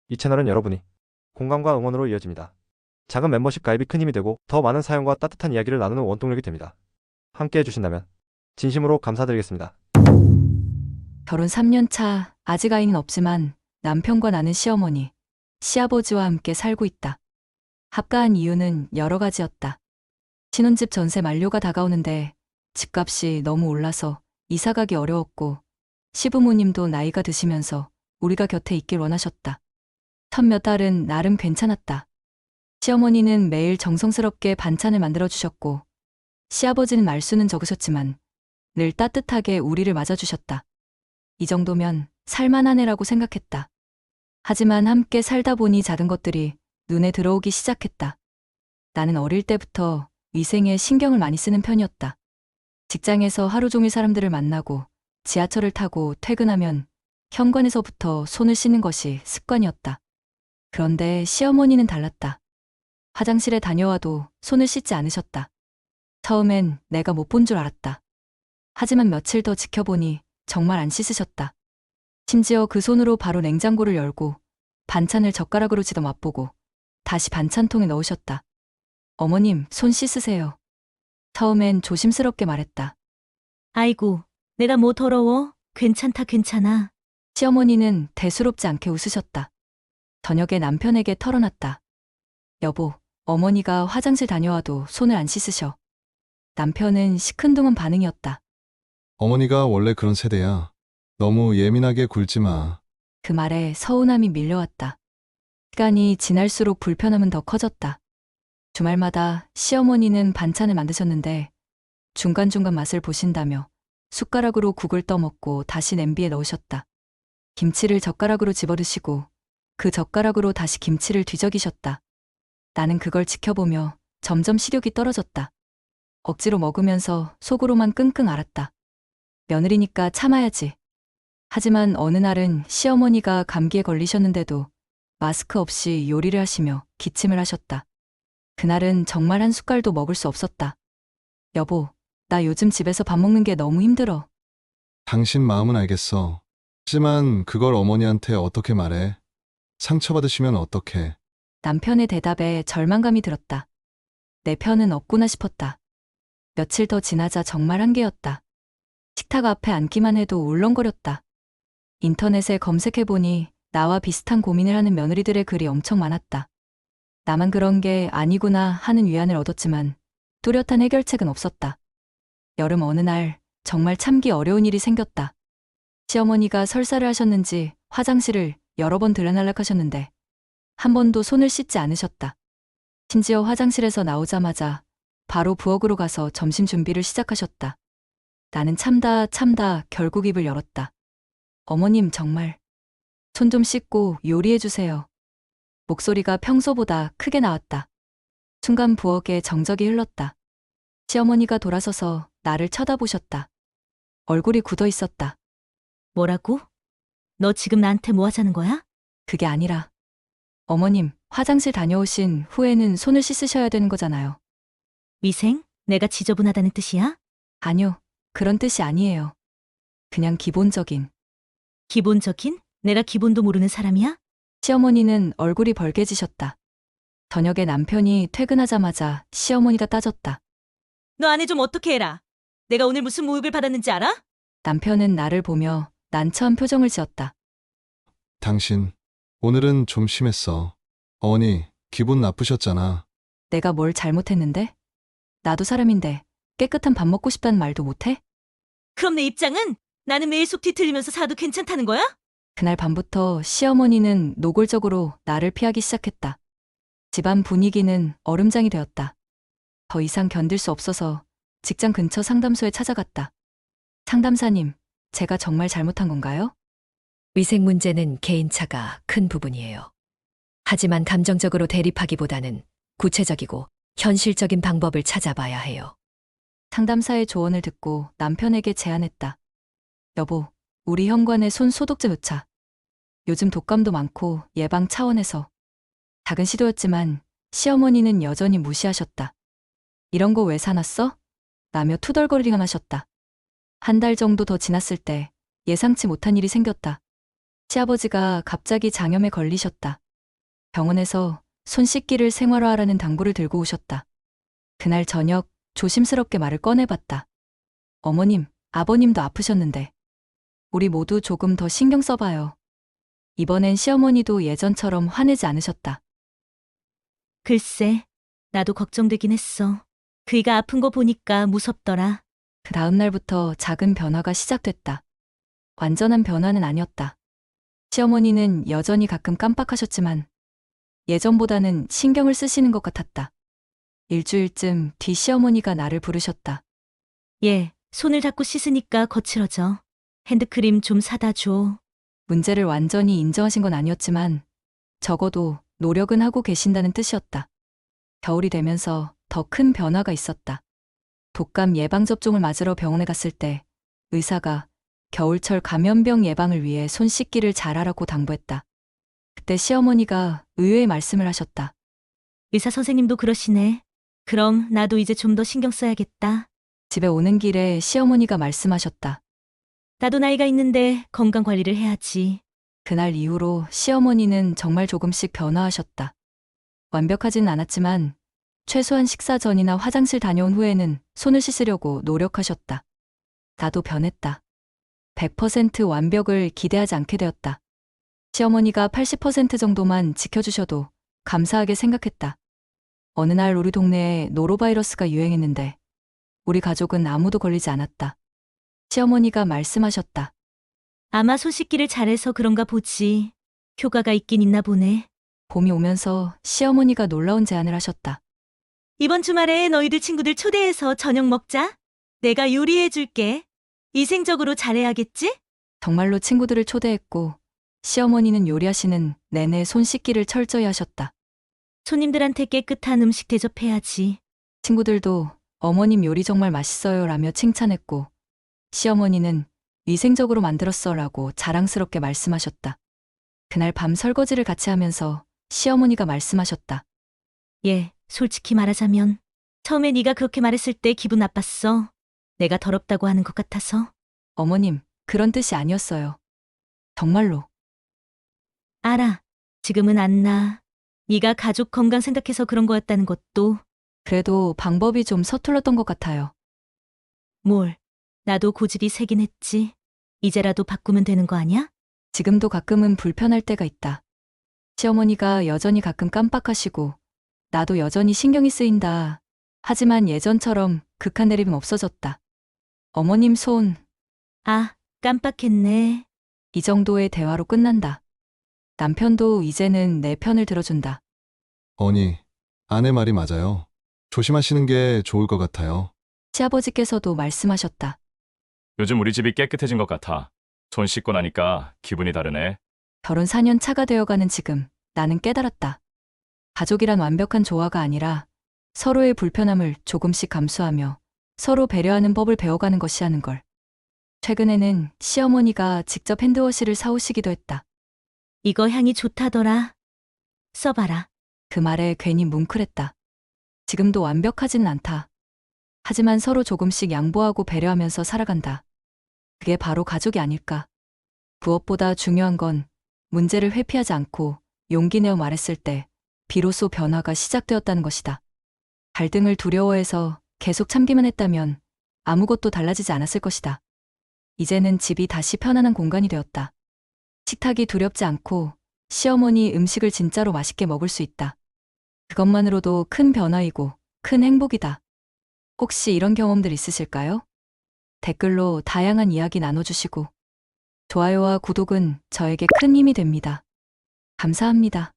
이 채널은 여러분이 공감과 응원으로 이어집니다. 작은 멤버십 가입이 큰 힘이 되고 더 많은 사연과 따뜻한 이야기를 나누는 원동력이 됩니다. 함께 해주신다면 진심으로 감사드리겠습니다. 결혼 3년 차, 아직 아이는 없지만 남편과 나는 시어머니, 시아버지와 함께 살고 있다. 합가한 이유는 여러 가지였다. 신혼집 전세 만료가 다가오는데 집값이 너무 올라서 이사가기 어려웠고 시부모님도 나이가 드시면서 우리가 곁에 있길 원하셨다. 첫 몇 달은 나름 괜찮았다. 시어머니는 매일 정성스럽게 반찬을 만들어 주셨고 시아버지는 말수는 적으셨지만 늘 따뜻하게 우리를 맞아주셨다. 이 정도면 살만한 애라고 생각했다. 하지만 함께 살다 보니 작은 것들이 눈에 들어오기 시작했다. 나는 어릴 때부터 위생에 신경을 많이 쓰는 편이었다. 직장에서 하루 종일 사람들을 만나고 지하철을 타고 퇴근하면 현관에서부터 손을 씻는 것이 습관이었다. 그런데 시어머니는 달랐다. 화장실에 다녀와도 손을 씻지 않으셨다. 처음엔 내가 못 본 줄 알았다. 하지만 며칠 더 지켜보니 정말 안 씻으셨다. 심지어 그 손으로 바로 냉장고를 열고 반찬을 젓가락으로 지더 맛보고 다시 반찬통에 넣으셨다. 어머님, 손 씻으세요. 처음엔 조심스럽게 말했다. 아이고, 내가 뭐 더러워? 괜찮다, 괜찮아. 시어머니는 대수롭지 않게 웃으셨다. 저녁에 남편에게 털어놨다. 여보, 어머니가 화장실 다녀와도 손을 안 씻으셔. 남편은 시큰둥한 반응이었다. 어머니가 원래 그런 세대야. 너무 예민하게 굴지 마. 그 말에 서운함이 밀려왔다. 시간이 지날수록 불편함은 더 커졌다. 주말마다 시어머니는 반찬을 만드셨는데 중간중간 맛을 보신다며 숟가락으로 국을 떠먹고 다시 냄비에 넣으셨다. 김치를 젓가락으로 집어드시고 그 젓가락으로 다시 김치를 뒤적이셨다. 나는 그걸 지켜보며 점점 식욕이 떨어졌다. 억지로 먹으면서 속으로만 끙끙 앓았다. 며느리니까 참아야지. 하지만 어느 날은 시어머니가 감기에 걸리셨는데도 마스크 없이 요리를 하시며 기침을 하셨다. 그날은 정말 한 숟갈도 먹을 수 없었다. 여보, 나 요즘 집에서 밥 먹는 게 너무 힘들어. 당신 마음은 알겠어. 하지만 그걸 어머니한테 어떻게 말해? 상처받으시면 어떡해? 남편의 대답에 절망감이 들었다. 내 편은 없구나 싶었다. 며칠 더 지나자 정말 한계였다. 식탁 앞에 앉기만 해도 울렁거렸다. 인터넷에 검색해보니 나와 비슷한 고민을 하는 며느리들의 글이 엄청 많았다. 나만 그런 게 아니구나 하는 위안을 얻었지만 뚜렷한 해결책은 없었다. 여름 어느 날 정말 참기 어려운 일이 생겼다. 시어머니가 설사를 하셨는지 화장실을 여러 번 들락날락하셨는데 한 번도 손을 씻지 않으셨다. 심지어 화장실에서 나오자마자 바로 부엌으로 가서 점심 준비를 시작하셨다. 나는 참다 결국 입을 열었다. 어머님 정말 손 좀 씻고 요리해주세요. 목소리가 평소보다 크게 나왔다. 순간 부엌에 정적이 흘렀다. 시어머니가 돌아서서 나를 쳐다보셨다. 얼굴이 굳어 있었다. 뭐라고? 너 지금 나한테 뭐 하자는 거야? 그게 아니라 어머님 화장실 다녀오신 후에는 손을 씻으셔야 되는 거잖아요. 위생? 내가 지저분하다는 뜻이야? 아니요, 그런 뜻이 아니에요. 그냥 기본적인. 기본적인? 내가 기본도 모르는 사람이야? 시어머니는 얼굴이 벌개지셨다. 저녁에 남편이 퇴근하자마자 시어머니가 따졌다. 너 아내 좀 어떻게 해라. 내가 오늘 무슨 모욕을 받았는지 알아? 남편은 나를 보며 난처한 표정을 지었다. 당신, 오늘은 좀 심했어. 어머니, 기분 나쁘셨잖아. 내가 뭘 잘못했는데? 나도 사람인데 깨끗한 밥 먹고 싶다는 말도 못해? 그럼 내 입장은? 나는 매일 속 뒤틀리면서 사도 괜찮다는 거야? 그날 밤부터 시어머니는 노골적으로 나를 피하기 시작했다. 집안 분위기는 얼음장이 되었다. 더 이상 견딜 수 없어서 직장 근처 상담소에 찾아갔다. 상담사님, 제가 정말 잘못한 건가요? 위생 문제는 개인차가 큰 부분이에요. 하지만 감정적으로 대립하기보다는 구체적이고 현실적인 방법을 찾아봐야 해요. 상담사의 조언을 듣고 남편에게 제안했다. 여보, 우리 현관에 손 소독제 놓자. 요즘 독감도 많고 예방 차원에서. 작은 시도였지만 시어머니는 여전히 무시하셨다. 이런 거 왜 사놨어? 라며 투덜거리기만 하셨다. 한 달 정도 더 지났을 때 예상치 못한 일이 생겼다. 시아버지가 갑자기 장염에 걸리셨다. 병원에서 손 씻기를 생활화하라는 당부를 들고 오셨다. 그날 저녁 조심스럽게 말을 꺼내봤다. 어머님, 아버님도 아프셨는데 우리 모두 조금 더 신경 써봐요. 이번엔 시어머니도 예전처럼 화내지 않으셨다. 글쎄, 나도 걱정되긴 했어. 그이가 아픈 거 보니까 무섭더라. 그 다음 날부터 작은 변화가 시작됐다. 완전한 변화는 아니었다. 시어머니는 여전히 가끔 깜빡하셨지만 예전보다는 신경을 쓰시는 것 같았다. 일주일쯤 뒤 시어머니가 나를 부르셨다. 얘, 손을 자꾸 씻으니까 거칠어져. 핸드크림 좀 사다 줘. 문제를 완전히 인정하신 건 아니었지만 적어도 노력은 하고 계신다는 뜻이었다. 겨울이 되면서 더 큰 변화가 있었다. 독감 예방접종을 맞으러 병원에 갔을 때 의사가 겨울철 감염병 예방을 위해 손 씻기를 잘하라고 당부했다. 그때 시어머니가 의외의 말씀을 하셨다. 의사 선생님도 그러시네. 그럼 나도 이제 좀 더 신경 써야겠다. 집에 오는 길에 시어머니가 말씀하셨다. 나도 나이가 있는데 건강 관리를 해야지. 그날 이후로 시어머니는 정말 조금씩 변화하셨다. 완벽하진 않았지만 최소한 식사 전이나 화장실 다녀온 후에는 손을 씻으려고 노력하셨다. 나도 변했다. 100% 완벽을 기대하지 않게 되었다. 시어머니가 80% 정도만 지켜주셔도 감사하게 생각했다. 어느 날 우리 동네에 노로바이러스가 유행했는데 우리 가족은 아무도 걸리지 않았다. 시어머니가 말씀하셨다. 아마 손 씻기를 잘해서 그런가 보지. 효과가 있긴 있나 보네. 봄이 오면서 시어머니가 놀라운 제안을 하셨다. 이번 주말에 너희들 친구들 초대해서 저녁 먹자. 내가 요리해 줄게. 위생적으로 잘해야겠지? 정말로 친구들을 초대했고 시어머니는 요리하시는 내내 손 씻기를 철저히 하셨다. 손님들한테 깨끗한 음식 대접해야지. 친구들도 어머님 요리 정말 맛있어요 라며 칭찬했고 시어머니는 위생적으로 만들었어 라고 자랑스럽게 말씀하셨다. 그날 밤 설거지를 같이 하면서 시어머니가 말씀하셨다. 예, 솔직히 말하자면 처음에 네가 그렇게 말했을 때 기분 나빴어. 내가 더럽다고 하는 것 같아서. 어머님, 그런 뜻이 아니었어요. 정말로. 알아. 지금은 안 나. 네가 가족 건강 생각해서 그런 거였다는 것도. 그래도 방법이 좀 서툴렀던 것 같아요. 뭘. 나도 고집이 세긴 했지. 이제라도 바꾸면 되는 거 아니야? 지금도 가끔은 불편할 때가 있다. 시어머니가 여전히 가끔 깜빡하시고 나도 여전히 신경이 쓰인다. 하지만 예전처럼 극한 내림은 없어졌다. 어머님 손, 아, 깜빡했네. 이 정도의 대화로 끝난다. 남편도 이제는 내 편을 들어준다. 어니, 아내 말이 맞아요. 조심하시는 게 좋을 것 같아요. 시아버지께서도 말씀하셨다. 요즘 우리 집이 깨끗해진 것 같아. 손 씻고 나니까 기분이 다르네. 결혼 4년 차가 되어가는 지금 나는 깨달았다. 가족이란 완벽한 조화가 아니라 서로의 불편함을 조금씩 감수하며 서로 배려하는 법을 배워가는 것이 하는 걸. 최근에는 시어머니가 직접 핸드워시를 사오시기도 했다. 이거 향이 좋다더라. 써봐라. 그 말에 괜히 뭉클했다. 지금도 완벽하지는 않다. 하지만 서로 조금씩 양보하고 배려하면서 살아간다. 그게 바로 가족이 아닐까. 무엇보다 중요한 건 문제를 회피하지 않고 용기 내어 말했을 때 비로소 변화가 시작되었다는 것이다. 갈등을 두려워해서 계속 참기만 했다면 아무것도 달라지지 않았을 것이다. 이제는 집이 다시 편안한 공간이 되었다. 식탁이 두렵지 않고 시어머니 음식을 진짜로 맛있게 먹을 수 있다. 그것만으로도 큰 변화이고 큰 행복이다. 혹시 이런 경험들 있으실까요? 댓글로 다양한 이야기 나눠주시고 좋아요와 구독은 저에게 큰 힘이 됩니다. 감사합니다.